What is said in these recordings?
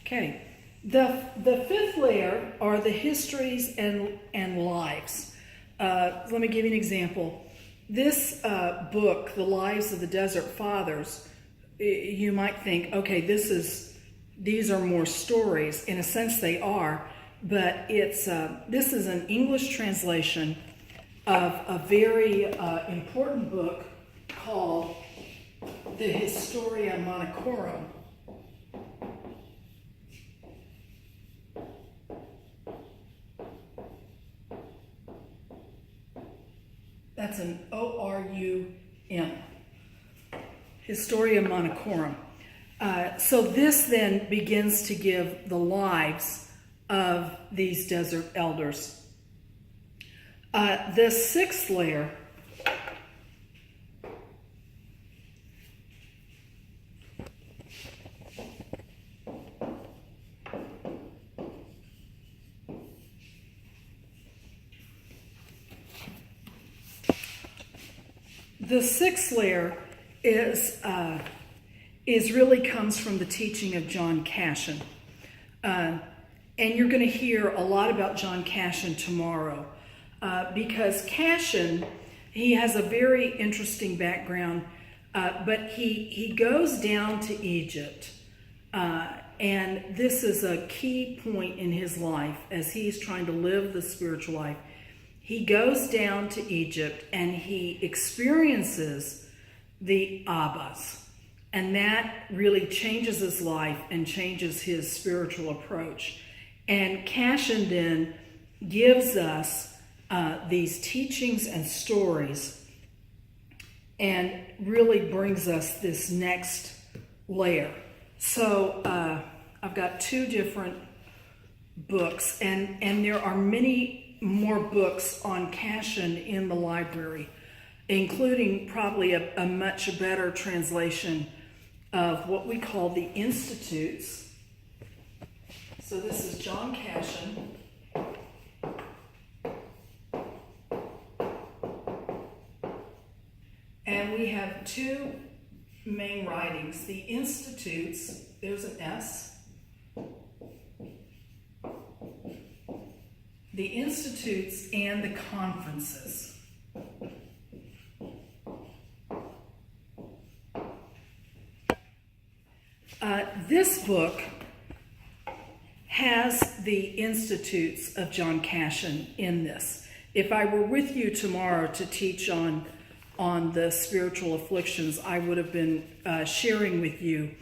Okay. The fifth layer are the histories and lives. Let me give you an example. This book, The Lives of the Desert Fathers, you might think, okay, these are more stories. In a sense, they are, but this is an English translation of a very important book called the Historia Monachorum. That's an O-R-U-M. Historia Monachorum. So this then begins to give the lives of these desert elders. The sixth layer is really comes from the teaching of John Cassian. And you're going to hear a lot about John Cassian tomorrow because Cassian, he has a very interesting background, but he goes down to Egypt. And this is a key point in his life as he's trying to live the spiritual life. He goes down to Egypt and he experiences the Abbas. And that really changes his life and changes his spiritual approach. And Cassian then gives us these teachings and stories and really brings us this next layer. So I've got two different books, and there are many more books on Cassian in the library, including probably a much better translation of what we call the Institutes. So this is John Cassian. And we have two main writings. The Institutes, there's an S. The Institutes and the Conferences. This book has the Institutes of John Cassian in this. If I were with you tomorrow to teach on the spiritual afflictions, I would have been sharing with you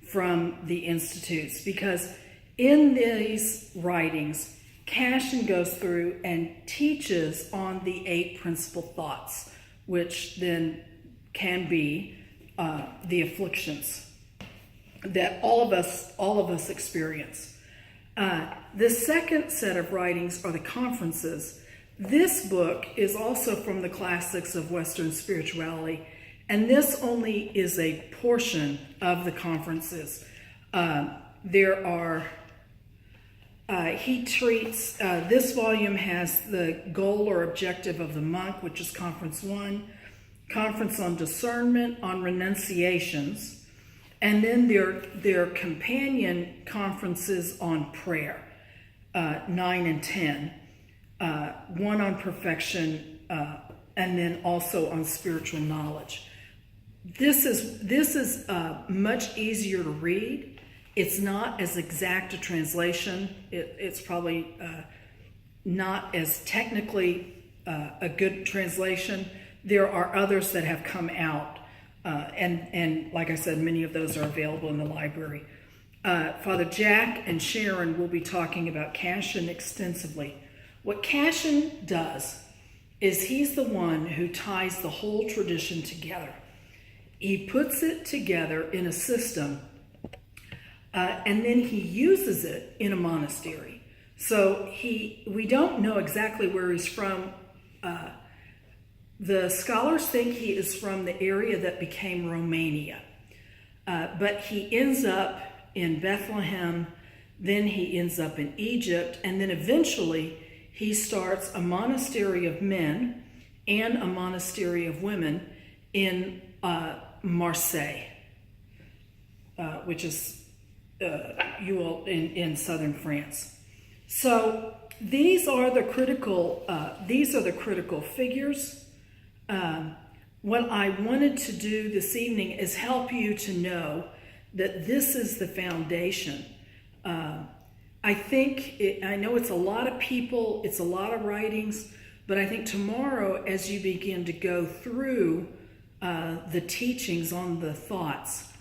from the Institutes, because in these writings, Cassian goes through and teaches on the 8 principal thoughts, which then can be the afflictions that all of us experience. The second set of writings are the Conferences. This book is also from the classics of Western spirituality, and this only is a portion of the Conferences. He treats, this volume has the goal or objective of the monk, which is Conference 1, Conference on Discernment, on Renunciations, and then their companion conferences on prayer, 9 and 10, one on perfection, and then also on spiritual knowledge. This is much easier to read. It's not as exact a translation. It's probably not as technically a good translation. There are others that have come out, and like I said, many of those are available in the library. Father Jack and Sharon will be talking about Cassian extensively. What Cassian does is he's the one who ties the whole tradition together. He puts it together in a system, and then he uses it in a monastery. So we don't know exactly where he's from. The scholars think he is from the area that became Romania, but he ends up in Bethlehem, then he ends up in Egypt, and then eventually he starts a monastery of men and a monastery of women in Marseille, which is you all in southern France. So these are the critical figures. What I wanted to do this evening is help you to know that this is the foundation. I know it's a lot of people, it's a lot of writings, but I think tomorrow, as you begin to go through the teachings on the thoughts,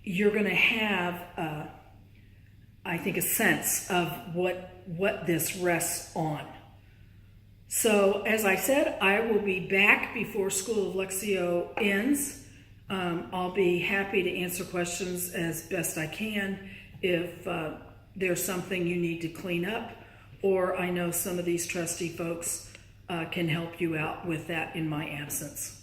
you're going to have, I think, a sense of what this rests on. So, as I said, I will be back before School of Lectio ends. I'll be happy to answer questions as best I can if there's something you need to clean up, or I know some of these trustee folks can help you out with that in my absence.